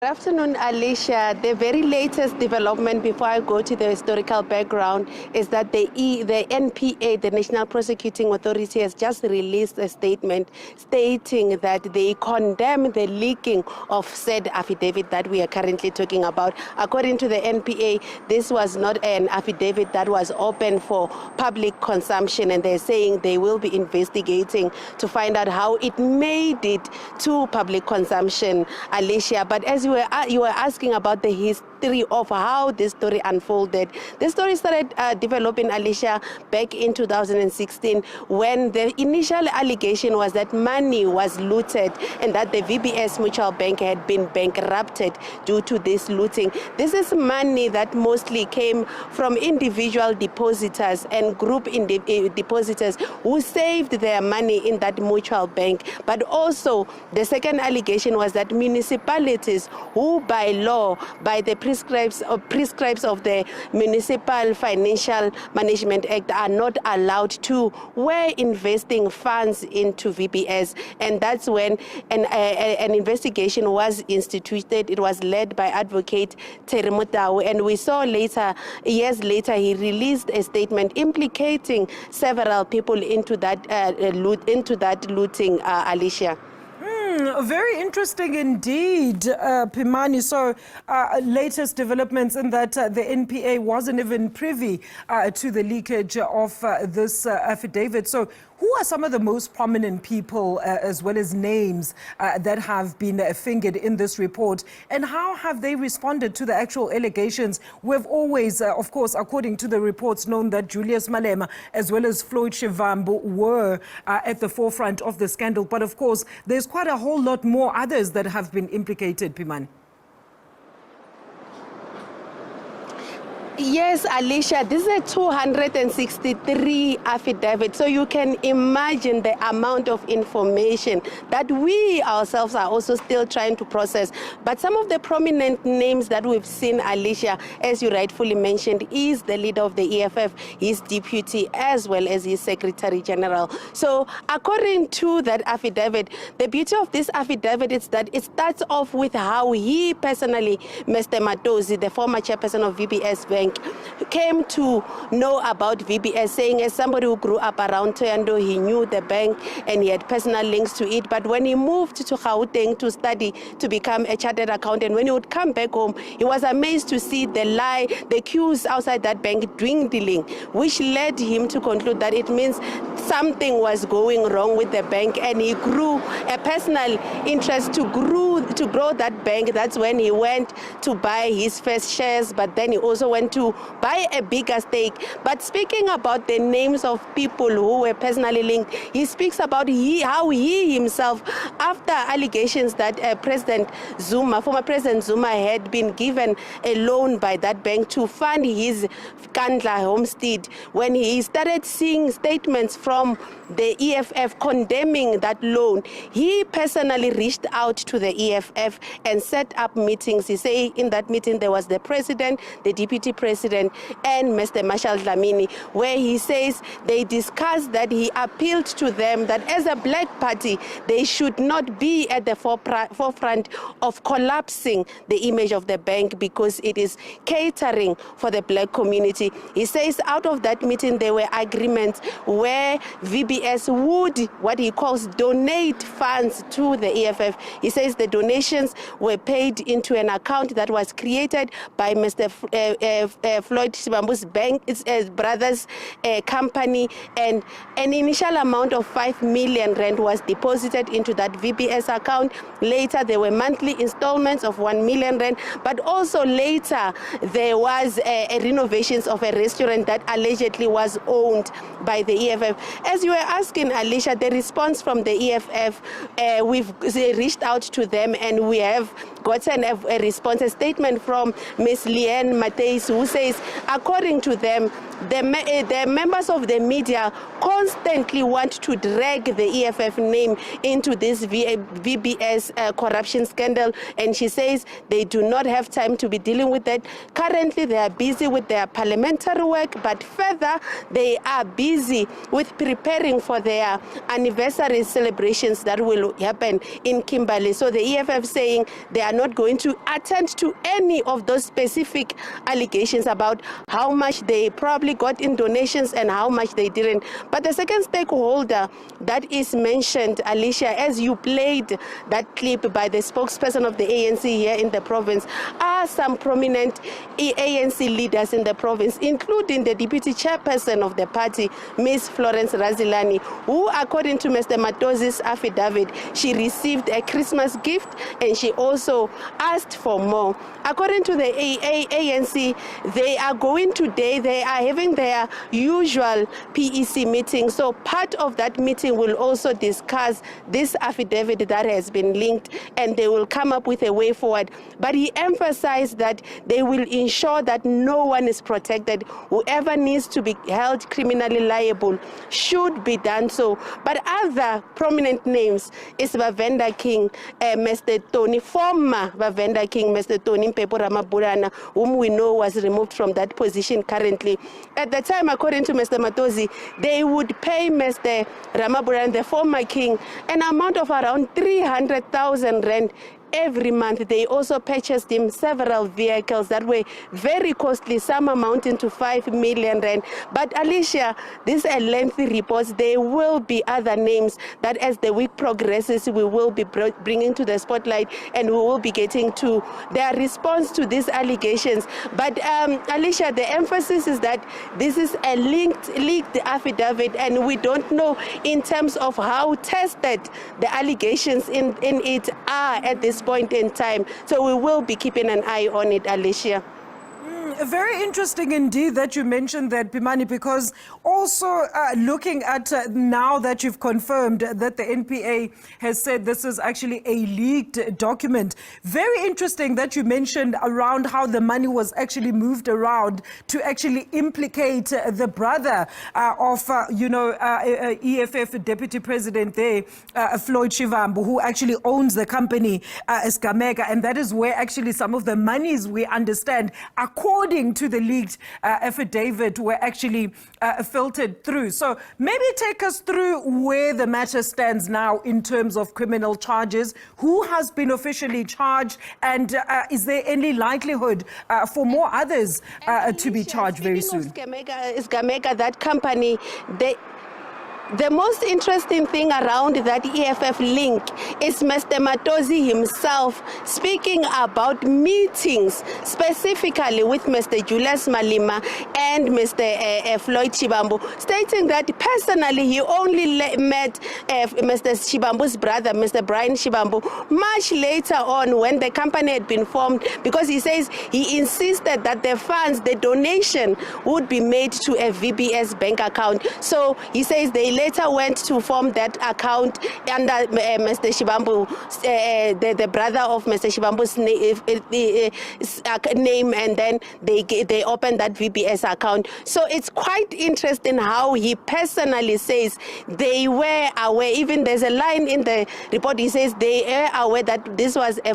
Good afternoon, Alicia. The very latest development, before I go to the historical background, is that the NPA, the National Prosecuting Authority, has just released a statement stating that they condemn the leaking of said affidavit that we are currently talking about. According to the NPA, this was not an affidavit that was open for public consumption, and they're saying they will be investigating to find out how it made it to public consumption, Alicia. But as you were asking about the history of how this story unfolded. The story started developing, Alicia, back in 2016, when the initial allegation was that money was looted and that the VBS Mutual Bank had been bankrupted due to this looting. This is money that mostly came from individual depositors and group depositors who saved their money in that mutual bank. But also, the second allegation was that municipalities who by law, by the prescribes of the Municipal Financial Management Act, are not allowed to, were investing funds into VBS. And that's when an investigation was instituted. It was led by Advocate Terry Mutau, and we saw later, years later, he released a statement implicating several people into that looting, Alicia. Very interesting indeed, Pimani. So, latest developments in that the NPA wasn't even privy to the leakage of this affidavit. So, who are some of the most prominent people, as well as names, that have been fingered in this report? And how have they responded to the actual allegations? We've always, of course, according to the reports, known that Julius Malema as well as Floyd Shivambu were at the forefront of the scandal. But of course, there's quite a whole lot more others that have been implicated, Pimani. Yes, Alicia, this is a 263 affidavit. So you can imagine the amount of information that we ourselves are also still trying to process. But some of the prominent names that we've seen, Alicia, as you rightfully mentioned, is the leader of the EFF, his deputy, as well as his secretary general. So according to that affidavit, the beauty of this affidavit is that it starts off with how he personally, Mr. Matozi, the former chairperson of VBS Bank, came to know about VBS, saying as somebody who grew up around Toyando, he knew the bank and he had personal links to it. But when he moved to Gauteng to study to become a chartered accountant, when he would come back home, he was amazed to see the queues outside that bank dwindling, which led him to conclude that it means something was going wrong with the bank, and he grew a personal interest to grow that bank. That's when he went to buy his first shares, but then he also went to buy a bigger stake. But speaking about the names of people who were personally linked, he speaks about how he himself, after allegations that former President Zuma had been given a loan by that bank to fund his Kandla homestead, when he started seeing statements from the EFF condemning that loan, he personally reached out to the EFF and set up meetings. He said in that meeting there was the president, the deputy president, and Mr. Marshall Dlamini, where he says they discussed that he appealed to them that as a black party, they should not be at the forefront of collapsing the image of the bank because it is catering for the black community. He says out of that meeting there were agreements where VBS would, what he calls, donate funds to the EFF. He says the donations were paid into an account that was created by Mr. Floyd Shivambu's bank, its brother's company, and an initial amount of 5 million rand was deposited into that VBS account. Later, there were monthly installments of 1 million rand, but also later there was a renovations of a restaurant that allegedly was owned by the EFF. As you were asking, Alicia, the response from the EFF, we've reached out to them and we have gotten a response, a statement from Ms. Leanne Mateis, who who says, according to them, the members of the media constantly want to drag the EFF name into this VBS corruption scandal, and she says they do not have time to be dealing with that. Currently, they are busy with their parliamentary work, but further, they are busy with preparing for their anniversary celebrations that will happen in Kimberley. So the EFF saying they are not going to attend to any of those specific allegations about how much they probably got in donations and how much they didn't. But the second stakeholder that is mentioned, Alicia, as you played that clip by the spokesperson of the ANC here in the province, are some prominent ANC leaders in the province, including the deputy chairperson of the party, Ms. Florence Razilani, who, according to Mr. Matozi's affidavit, she received a Christmas gift and she also asked for more. According to the ANC, they are going today, they are having their usual PEC meeting. So part of that meeting will also discuss this affidavit that has been linked, and they will come up with a way forward. But he emphasized that they will ensure that no one is protected. Whoever needs to be held criminally liable should be done so. But other prominent names is Vavenda King, Mr. Tony, former Vavenda King, Mr. Tony Mpepo Ramabulana, whom we know was removed from that position currently. At the time, according to Mr. Matozi, they would pay Mr. Ramabulana, the former king, an amount of around 300,000 rand every month. They also purchased him several vehicles that were very costly, some amounting to 5 million rand. But Alicia, these are lengthy reports. There will be other names that as the week progresses, we will be bringing to the spotlight, and we will be getting to their response to these allegations. But Alicia, the emphasis is that this is a leaked affidavit, and we don't know in terms of how tested the allegations in it are at this point in time. So we will be keeping an eye on it, Alicia. Very interesting indeed that you mentioned that, Pimani, because also looking at now that you've confirmed that the NPA has said this is actually a leaked document. Very interesting that you mentioned around how the money was actually moved around to actually implicate the brother of, EFF Deputy President there, Floyd Shivambu, who actually owns the company Eskamega, and that is where actually some of the monies, we understand, according to the leaked affidavit, were actually filtered through. So maybe take us through where the matter stands now in terms of criminal charges. Who has been officially charged, and is there any likelihood for more others to be charged very soon? Eskamega, that company, the most interesting thing around that EFF link is Mr. Matozi himself speaking about meetings specifically with Mr. Julius Malema and Mr. Floyd Shivambu, stating that personally he only met Mr. Shivambu's brother, Mr. Brian Shivambu, much later on when the company had been formed, because he says he insisted that the funds, the donation, would be made to a VBS bank account. So he says they later went to form that account under Mr. Shivambu, the brother of Mr. Shivambu's name, and then they opened that VBS account. So it's quite interesting how he personally says they were aware. Even there's a line in the report, he says they are aware that this was a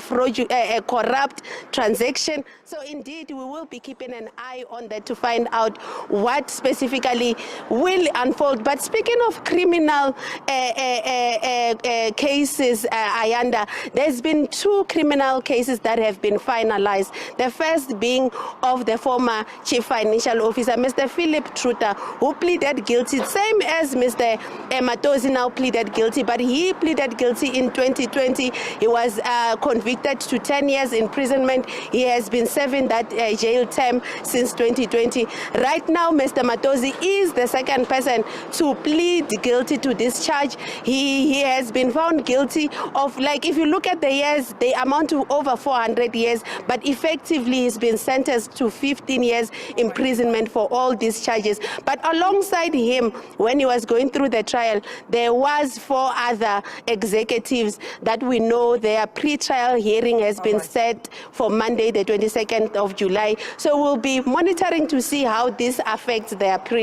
corrupt transaction. So indeed, we will be keeping an eye on that to find out what specifically will unfold. But speaking of criminal cases, Ayanda, there's been 2 criminal cases that have been finalized. The first being of the former Chief Financial Officer, Mr. Philip Truta, who pleaded guilty, same as Mr. Matozi now pleaded guilty, but he pleaded guilty in 2020. He was convicted to 10 years imprisonment. He has been serving that jail term since 2020. Right now, Mr. Matozi is the second person to plead plead guilty to this charge. He has been found guilty of, like, if you look at the years, they amount to over 400 years, but effectively he's been sentenced to 15 years imprisonment for all these charges. But alongside him, when he was going through the trial, there was 4 other executives that we know their pre-trial hearing has been set for Monday, the 22nd of July. So we'll be monitoring to see how this affects their pre